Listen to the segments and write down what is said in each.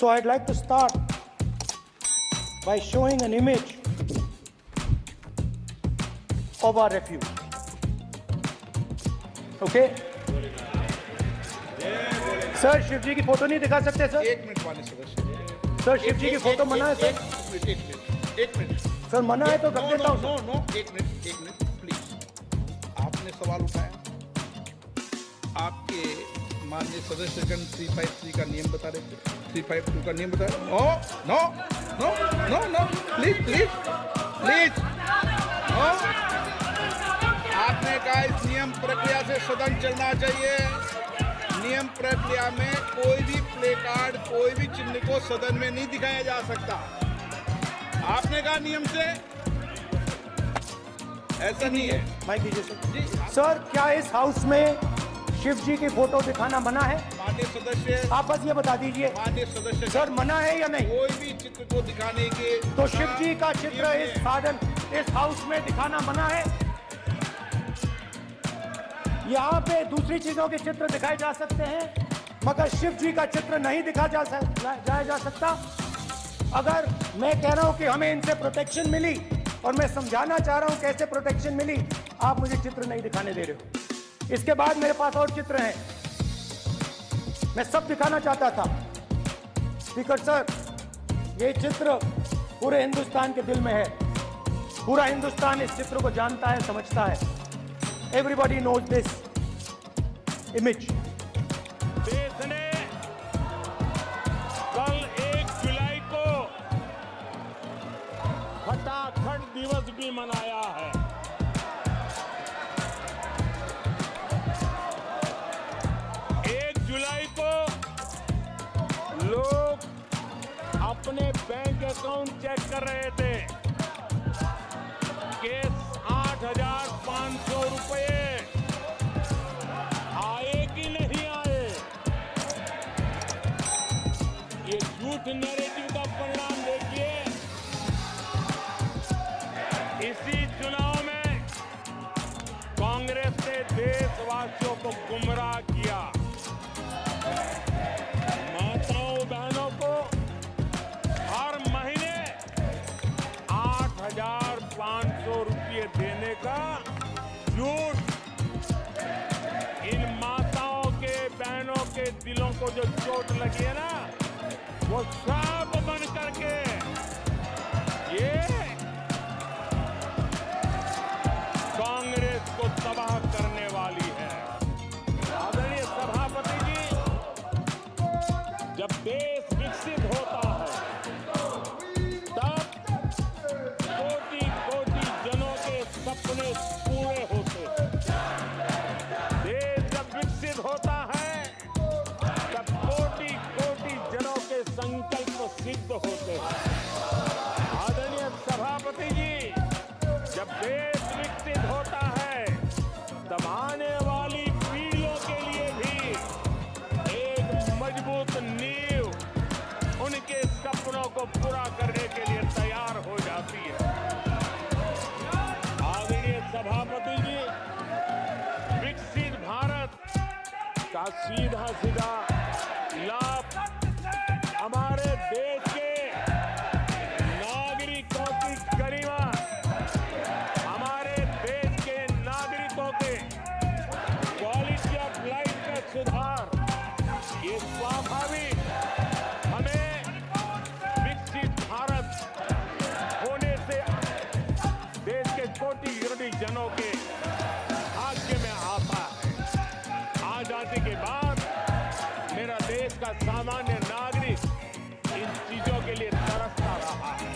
So I'd like to start by showing an image of our refuge. Okay? Sir Shiv ji की photo नहीं दिखा सकते sir? एक minute माननीय सदस्य। सर शिव जी की फोटो मना है सर? एक मिनट सर मना है तो रख देता हूँ सर। नो एक मिनट प्लीज। आपने सवाल उठाया, आपके माननीय सदस्यगण 353 का नियम बता रहे थे, 352 का नियम बता रहे। No no no no no please please please no. आपने कहा इस नियम प्रक्रिया से सदन चलना चाहिए। नियम प्रक्रिया में कोई भी प्ले कार्ड, कोई भी चिन्ह को सदन में नहीं दिखाया जा सकता। आपने कहा नियम से, ऐसा नहीं है। माइक दीजिए सर। सर क्या इस हाउस में शिव जी की फोटो दिखाना मना है? माननीय सदस्य, आप बस ये बता दीजिए। माननीय सदस्य सर मना है या नहीं? कोई भी चित्र को दिखाने के तो शिव जी का चित्र इस हाउस में दिखाना मना है? यहाँ पे दूसरी चीजों के चित्र दिखाए जा सकते हैं मगर शिव जी का चित्र नहीं जाया जा सकता। अगर मैं कह रहा हूं कि हमें इनसे प्रोटेक्शन मिली और मैं समझाना चाह रहा हूं कैसे प्रोटेक्शन मिली, आप मुझे चित्र नहीं दिखाने दे रहे हो। इसके बाद मेरे पास और चित्र हैं, मैं सब दिखाना चाहता था। स्पीकर सर, ये चित्र पूरे हिंदुस्तान के दिल में है। पूरा हिंदुस्तान इस चित्र को जानता है, समझता है। Everybody knows this image. देश ने कल 1 जुलाई को हटाखड़ दिवस भी मनाया है। जुलाई को लोग अपने बैंक अकाउंट चेक कर रहे थे कि 8,500 रुपये आए कि नहीं आए। ये झूठ नैरेटिव का परिणाम देखिए। इसी चुनाव में कांग्रेस ने देशवासियों को गुमराह किया। माताओं बहनों को हर महीने 8,500 रुपये देने का झूठ। इन माताओं के बहनों के दिलों को जो चोट लगी है ना, वो सब बन करके ये कांग्रेस को तबाह करने वाली है। आदरणीय सभापति जी, जब देश विकसित होता है तब कोटि कोटि जनों के सपने पूरे होते हैं। देश जब विकसित होता है तब कोटि कोटि जनों के संकल्प सिद्ध होते हैं। आदरणीय सभापति जी, जब देश विकसित होता है तब आने वाली पीढ़ियों के लिए भी एक मजबूत नींव उनके सपनों को पूरा करने के लिए तैयार हो जाती है। आदरणीय सभापति जी, विकसित भारत का सीधा सीधा लाभ हमारे देश के नागरिकों की गरिमा, हमारे देश के नागरिकों के क्वालिटी ऑफ लाइफ का सुधार, ये स्वाभाविक हमें विकसित भारत होने से देश के कोटि कोटि जनों के भाग्य में आता है। आजादी के बाद मेरा देश का सामान्य नागरिक इन चीजों के लिए तरसता रहा है।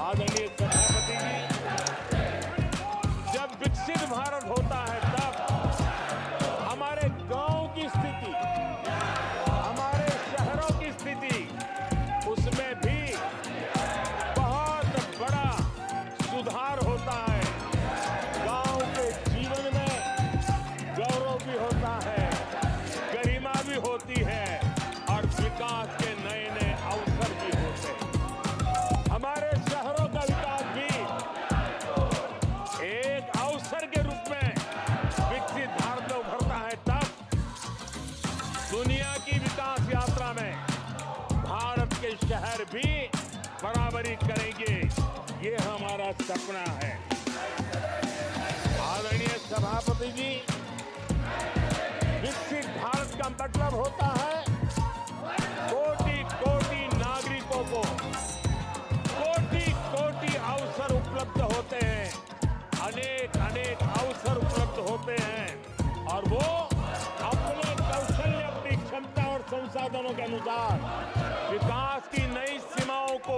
आदरणीय सभापति जी, जब विकसित भारत होता है तब हमारे गांव की स्थिति, हमारे शहरों की स्थिति, उसमें भी बहुत बड़ा सुधार होता है। गांव के जीवन में गौरव भी होता है, गरिमा भी होती है और विकास के नए नए अवसर भी होते हैं। के शहर भी बराबरी करेंगे, ये हमारा सपना है। आदरणीय सभापति जी, विकसित भारत का मतलब होता है कोटि कोटि नागरिकों को कोटि कोटि अवसर उपलब्ध होते हैं, अनेक अनेक अवसर उपलब्ध होते हैं और वो अपने कौशल्य, अपनी क्षमता और संसाधनों के अनुसार विकास की नई सीमाओं को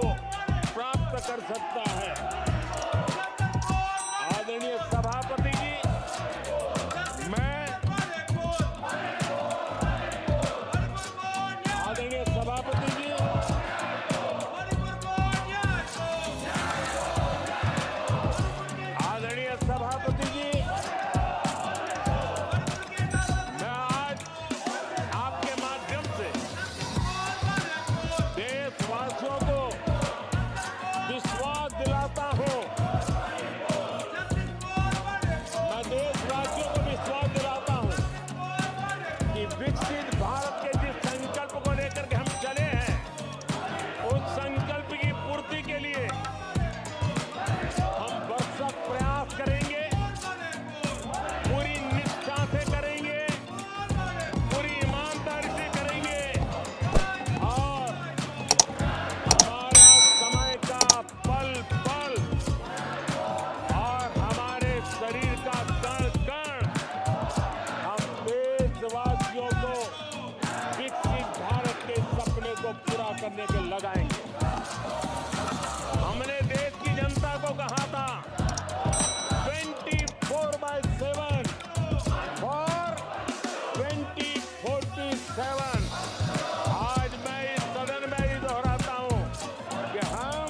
प्राप्त कर सकता है। आदरणीय सभापति जी, आदरणीय सभापति जी, आदरणीय सभापति जी, मैं आज आपके माध्यम से देशवासियों को विश्वास दिलाता हूं, मैं देशवासियों को विश्वास दिलाता हूं कि विकसित भारत के जिस संकल्प को लेकर के हम चले हैं, उस संकल्प की पूर्ति के लिए हम भरसक प्रयास करेंगे, पूरी निष्ठा से करेंगे, पूरी ईमानदारी से करेंगे और हमारा समय का पल पल और हमारे शरीर का कण कण हम देशवासियों को विकसित भारत के सपने को पूरा करने के लगाएंगे। हमने देश की जनता को कहा था 24/7 और 2047। आज मैं इस सदन में ही दोहराता हूं कि हम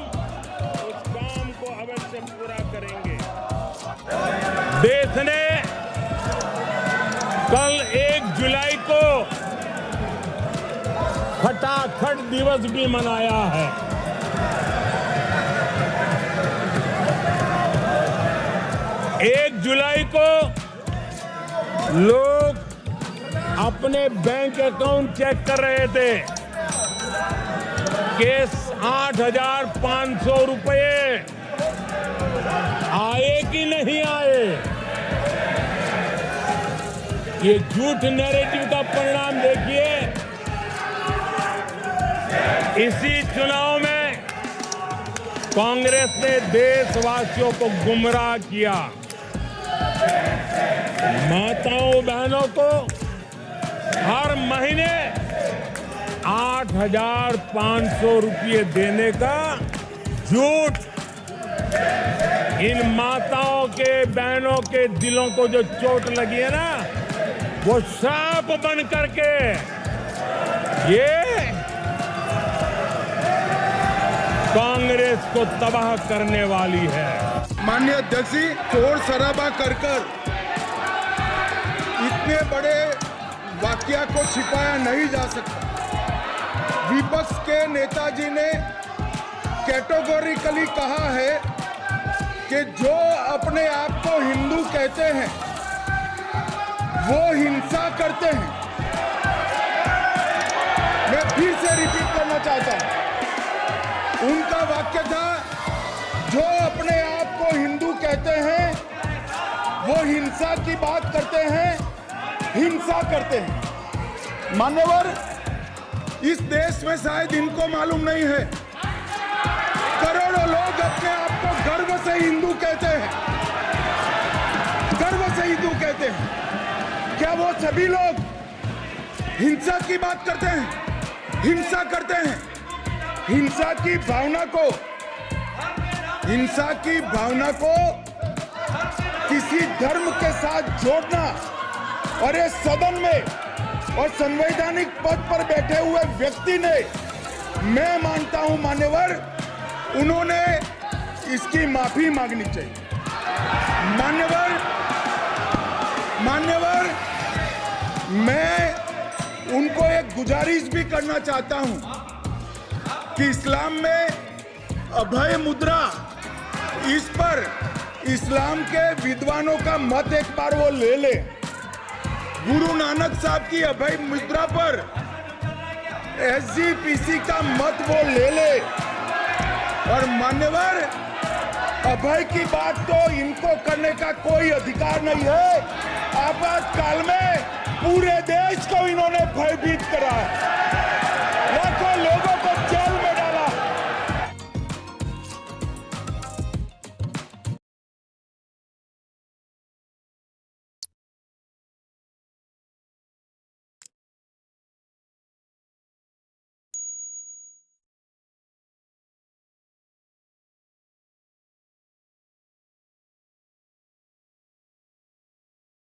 उस काम को अवश्य पूरा करेंगे। देश ने कल 1 जुलाई को खटाखट दिवस भी मनाया है। एक जुलाई को लोग अपने बैंक अकाउंट चेक कर रहे थे कि 8,500 रुपये आए कि नहीं आए। ये झूठ नैरेटिव का परिणाम देखिए। इसी चुनाव में कांग्रेस ने देशवासियों को गुमराह किया। माताओं बहनों को हर महीने 8,500 रुपये देने का झूठ। इन माताओं के, बहनों के दिलों को जो चोट लगी है ना, वो श्राप बन करके ये कांग्रेस को तबाह करने वाली है। माननीय अध्यक्ष जी, शोर शराबा कर इतने बड़े वाकया को छिपाया नहीं जा सकता। विपक्ष के नेताजी ने कैटेगोरिकली कहा है कि जो अपने आप को हिंदू कहते हैं वो हिंसा करते हैं। मैं फिर से रिपीट करना चाहता हूं, उनका वाक्य था, जो अपने आप को हिंदू कहते हैं वो हिंसा की बात करते हैं, हिंसा करते हैं। मान्यवर, इस देश में शायद इनको मालूम नहीं है, करोड़ों लोग अपने आप को गर्व से हिंदू कहते हैं, गर्व से हिंदू कहते हैं। क्या वो सभी लोग हिंसा की बात करते हैं, हिंसा करते हैं? हिंसा की भावना को किसी धर्म के साथ जोड़ना और इस सदन में और संवैधानिक पद पर बैठे हुए व्यक्ति ने, मैं मानता हूं मान्यवर, उन्होंने इसकी माफी मांगनी चाहिए। मान्यवर, मैं उनको एक गुजारिश भी करना चाहता हूं कि इस्लाम में अभय मुद्रा, इस पर इस्लाम के विद्वानों का मत एक बार वो ले ले। गुरु नानक साहब की अभय मुद्रा पर एसजीपीसी का मत वो ले ले। और मान्यवर, अभय की बात तो इनको करने का कोई अधिकार नहीं है। आपातकाल में पूरे देश को इन्होंने भयभीत करा है।